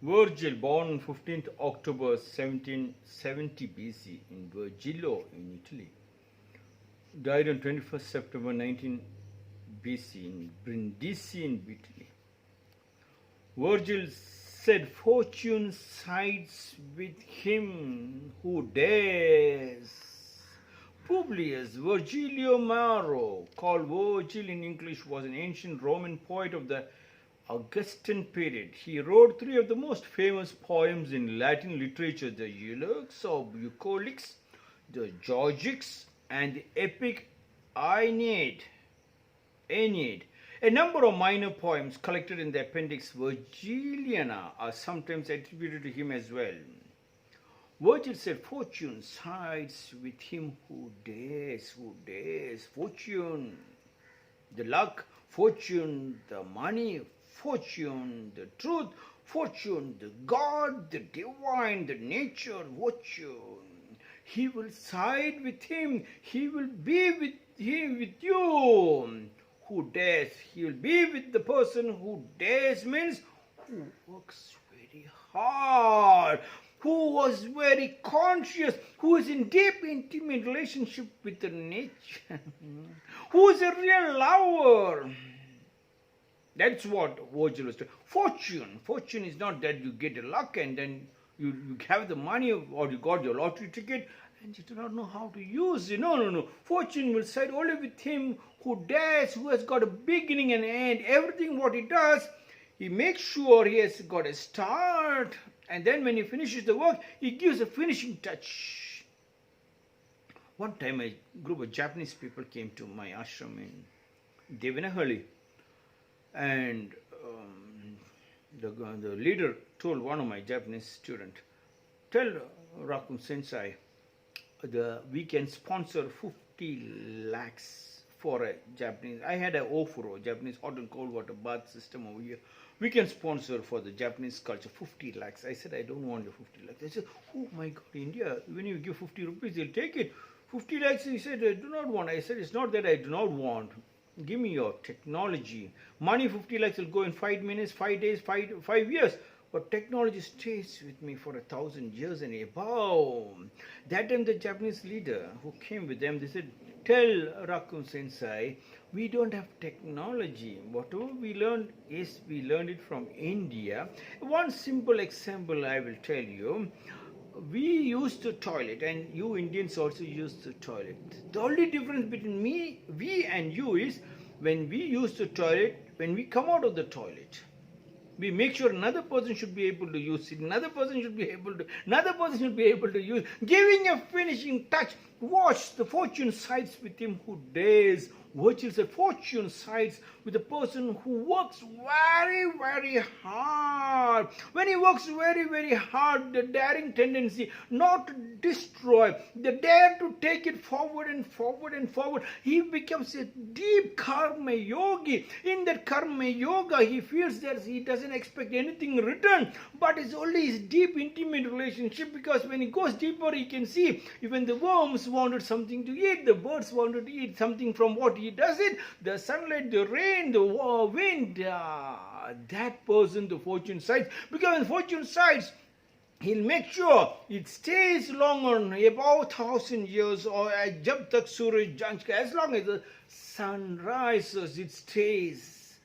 Virgil, born on 15th October 1770 BC in Virgilio in Italy, died on 21st September 19 BC in Brindisi in Italy. Virgil said, "Fortune sides with him who dares." Publius Virgilio Maro, called Virgil in English, was an ancient Roman poet of the Augustan period. He wrote three of the most famous poems in Latin literature: the Eulogies or Bucolics, the Georgics, and the epic Aeneid. A number of minor poems collected in the Appendix Virgiliana are sometimes attributed to him as well. Virgil said, "Fortune sides with him who dares, Fortune, the luck, fortune, the money, fortune, the truth, fortune, the God, the divine, the nature, fortune. He will side with him. He will be with you. Who dares? He will be with the person who dares means who works very hard, who was very conscious, who is in deep intimate relationship with the nature, who is a real lover." That's what Virgil was saying. Fortune is not that you get a luck and then you have the money or you got your lottery ticket and you do not know how to use it. No. Fortune will side only with him who dares, who has got a beginning and end. Everything what he does, he makes sure he has got a start, and then when he finishes the work, he gives a finishing touch. One time a group of Japanese people came to my ashram in Devanahalli, and the leader told one of my Japanese students, "Tell Rakum Sensei we can sponsor 50 lakhs for a Japanese." I had an ofuro, Japanese hot and cold water bath system over here. "We can sponsor for the Japanese culture 50 lakhs. I said, "I don't want your 50 lakhs. I said, "Oh my God, India, when you give 50 rupees, they'll take it. 50 lakhs, he said, "I do not want." I said, "It's not that I do not want. Give me your technology. Money 50 lakhs will go in 5 minutes, 5 days, 5 years. But technology stays with me for 1,000 years and above." That time the Japanese leader who came with them, they said, "Tell Rakum Sensei, we don't have technology. Whatever we learned we learned it from India." One simple example I will tell you. We use the toilet, and you Indians also use the toilet. The only difference between we and you is when we use the toilet, when we come out of the toilet, we make sure another person should be able to use it, another person should be able to use, giving a finishing touch. Watch, the fortune sides with him who dares. Virgil said, "Fortune sides with the person who works very, very hard." When he works very, very hard, the daring tendency not to destroy, the dare to take it forward and forward and forward, he becomes a deep karma yogi. In that karma yoga, he feels that he doesn't expect anything in return, but it's only his deep intimate relationship, because when he goes deeper, he can see even the worms wanted something to eat, the birds wanted to eat something from what he does it, the sunlight, the rain, the wind. That person, the fortune sides, because when fortune sides, he'll make sure it stays longer, about 1,000 years, or jab tak suraj janch, as long as the sun rises, it stays.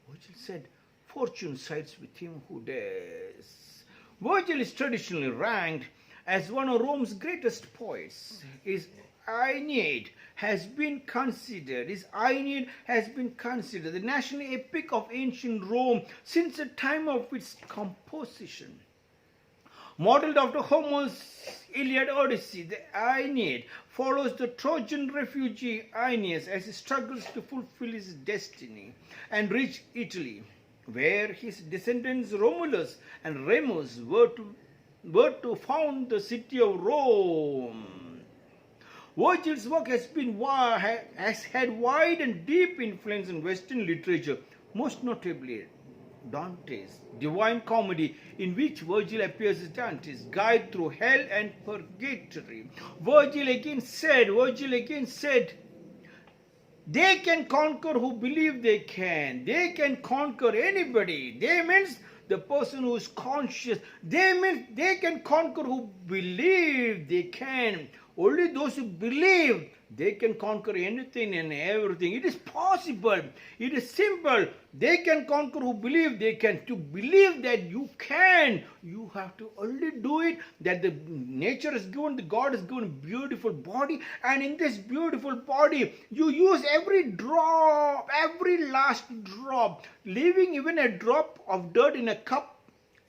Virgil said, "Fortune sides with him who dares." Virgil is traditionally ranked as one of Rome's greatest poets. His Aeneid has been considered the national epic of ancient Rome since the time of its composition. Modeled after Homer's Iliad Odyssey, the Aeneid follows the Trojan refugee Aeneas as he struggles to fulfill his destiny and reach Italy, where his descendants Romulus and Remus were to found the city of Rome. Virgil's work has had wide and deep influence in Western literature, most notably Dante's Divine Comedy, in which Virgil appears as Dante's guide through hell and purgatory. Virgil again said, "They can conquer who believe they can. They can conquer anybody." They means the person who is conscious. They can conquer who believe they can. Only those who believe they can conquer anything and everything. It is possible. It is simple. They can conquer who believe they can. To believe that you can, you have to only do it. That the nature is given, the God has given a beautiful body, and in this beautiful body, you use every drop, every last drop, leaving even a drop of dirt in a cup.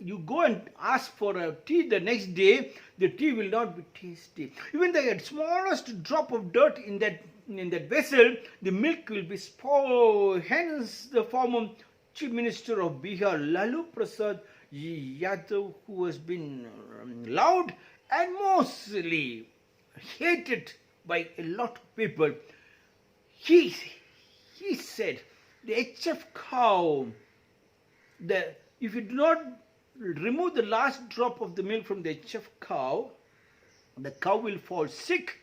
You go and ask for a tea the next day, the tea will not be tasty. Even the smallest drop of dirt in that vessel, the milk will be spoiled. Hence, the former Chief Minister of Bihar, Lalu Prasad Yadav, who has been loved and mostly hated by a lot of people, he said, the HF cow, if you do not remove the last drop of the milk from the HF cow, the cow will fall sick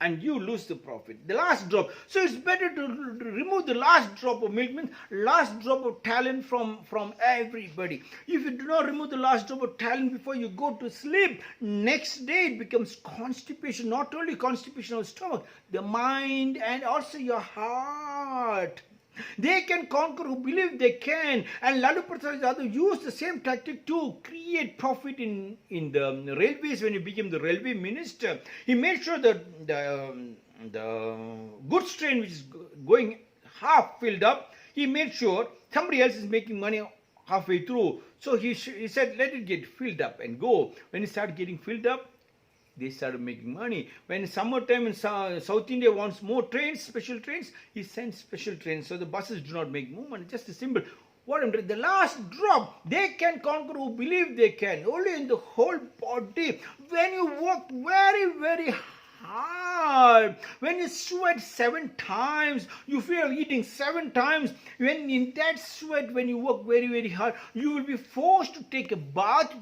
and you lose the profit. The last drop. So it's better to remove the last drop of milk, means last drop of talent from everybody. If you do not remove the last drop of talent before you go to sleep, next day it becomes constipation. Not only constipation of stomach, the mind and also your heart. They can conquer who believe they can. And Lalu Prasad Yadav used the same tactic to create profit in the railways when he became the railway minister. He made sure that the goods train which is going half filled up, he made sure somebody else is making money halfway through. So he said, let it get filled up and go. When it started getting filled up, they started making money. When summertime in South India wants more trains, special trains, he sends special trains. So the buses do not make more money. Just a simple. What I'm saying, the last drop, they can conquer who believe they can. Only in the whole body. When you work very, very hard, when you sweat 7 times, you feel eating 7 times. When in that sweat, when you work very, very hard, you will be forced to take a bath,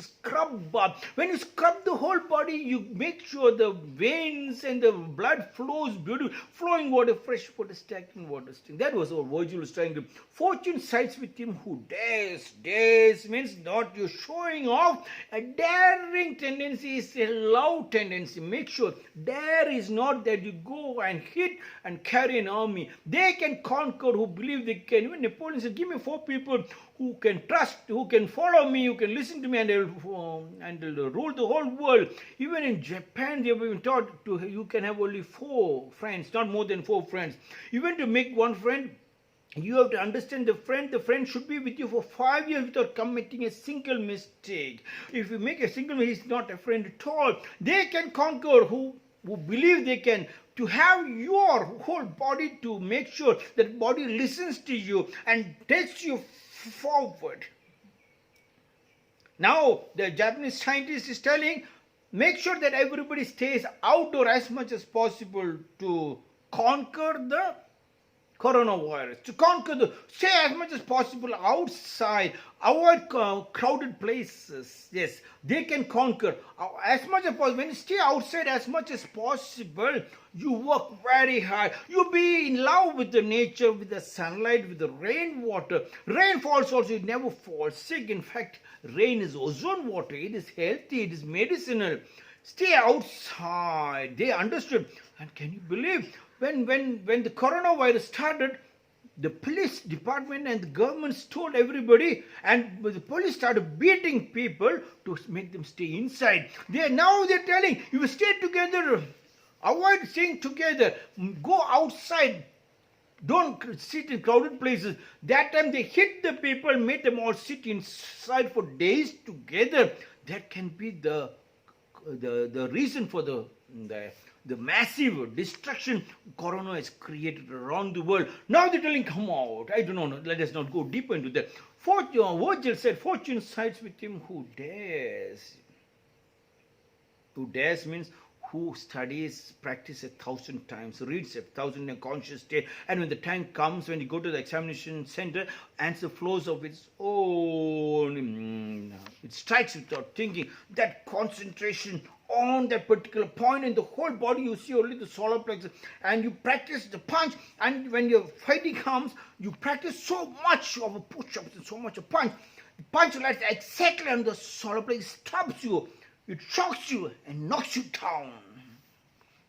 scrub bath. When you scrub the whole body, you make sure the veins and the blood flows beautifully. Flowing water, fresh water, stagnant water. That was what Virgil was trying to do. Fortune sides with him who dares. Dares means not you showing off. A daring tendency is a loud tendency. Make sure. Dare is not that you go and hit and carry an army. They can conquer who believe they can. Even Napoleon said, give me 4 people who can trust, who can follow me, who can listen to me, and they'll rule the whole world. Even in Japan, they have been taught you can have only 4 friends, not more than 4 friends. Even to make one friend, you have to understand the friend should be with you for 5 years without committing a single mistake. If you make a single mistake, he's not a friend at all. They can conquer who believe they can. To have your whole body, to make sure that body listens to you and takes you forward. Now, the Japanese scientist is telling, make sure that everybody stays outdoor as much as possible to conquer the coronavirus. To conquer stay as much as possible outside, avoid crowded places. Yes, they can conquer as much as possible. When you stay outside as much as possible, you work very hard. You be in love with the nature, with the sunlight, with the rainwater. Rain falls also, it never falls sick. In fact, rain is ozone water. It is healthy, it is medicinal. Stay outside. They understood. And can you believe? When the coronavirus started, the police department and the governments told everybody, and the police started beating people to make them stay inside. Now they're telling you stay together, avoid staying together, go outside, don't sit in crowded places. That time they hit the people, made them all sit inside for days together. That can be the reason for the massive destruction corona has created around the world. Now they're telling, come out. I don't know, let us not go deeper into that. Virgil said, fortune sides with him who dares. Who dares means who studies, practices 1,000 times, reads 1,000 in a conscious state, and when the time comes, when you go to the examination center, answer flows of its own. It strikes without thinking. That concentration on that particular point in the whole body, you see only the solar plexus, and you practice the punch, and when your fighting comes, you practice so much of a push-up and so much a punch. The punch lights exactly on the solar plexus, stops you, it shocks you and knocks you down.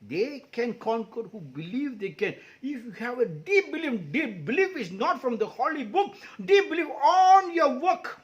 They can conquer who believe they can. If you have a deep belief is not from the holy book, deep belief on your work,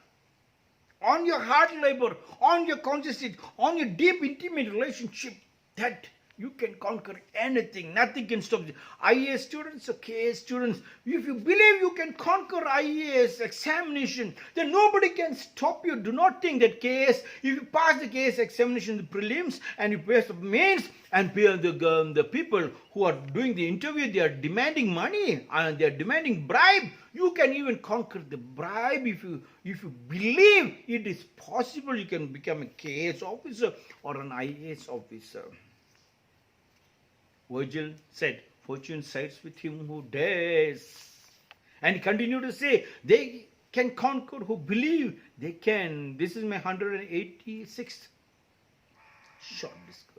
on your hard labor, on your consciousness, on your deep intimate relationship, that you can conquer anything. Nothing can stop you. IAS students or KS students, if you believe you can conquer IAS examination, then nobody can stop you. Do not think that KS, if you pass the KS examination, the prelims, and you pass the mains, and the people who are doing the interview, they are demanding money and they are demanding bribe. You can even conquer the bribe if you believe it is possible. You can become a KS officer or an IAS officer. Virgil said, fortune sides with him who dares. And he continued to say, they can conquer who believe they can. This is my 186th short discussion.